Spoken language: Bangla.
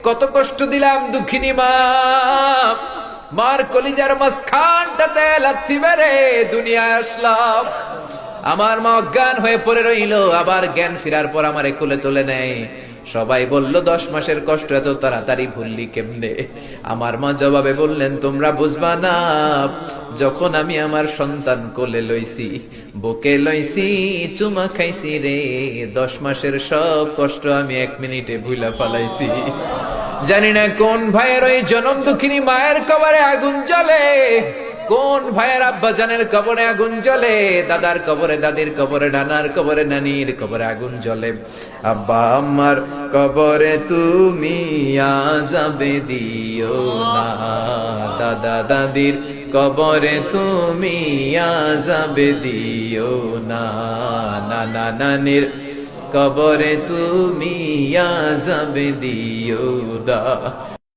কত কষ্ট দিলাম দুঃখিনী মা, মার কলিজার মাঝখানটাতে লাথি মেরে দুনিয়ায় আসলাম। আমার মা অজ্ঞান হয়ে পড়ে রইল, আবার জ্ঞান ফিরার পর আমারে কোলে তুলে নেয়। সবাই বলল 10 মাসের কষ্ট এত তাড়াতাড়ি ভুললি কেমনে? আমার মা জবাবে বললেন, তোমরা বুঝবা না, যখন আমি আমার সন্তান কোলে লইছি, বুকে লইছি, চুমা খাইছি রে, 10 মাসের সব কষ্ট আমি 1 মিনিটে ভুলা ফালাইছি। জানি না কোন ভাইয়ের ওই জনম দুঃখিনী মায়ের কবরে আগুন জ্বলে, কোন ভাইয়ের আব্বাজানের কবরে আগুন জ্বলে, দাদার কবরে, দাদির কবরে, নানার কবরে, নানির কবরে আগুন জ্বলে। আব্বা আম্মার কবরে তুমি আযাবে দিও না, দাদা দাদির কবরে তুমি আযাবে দিও না, নানা নানির কবরে তুমি আযাবে দিও না।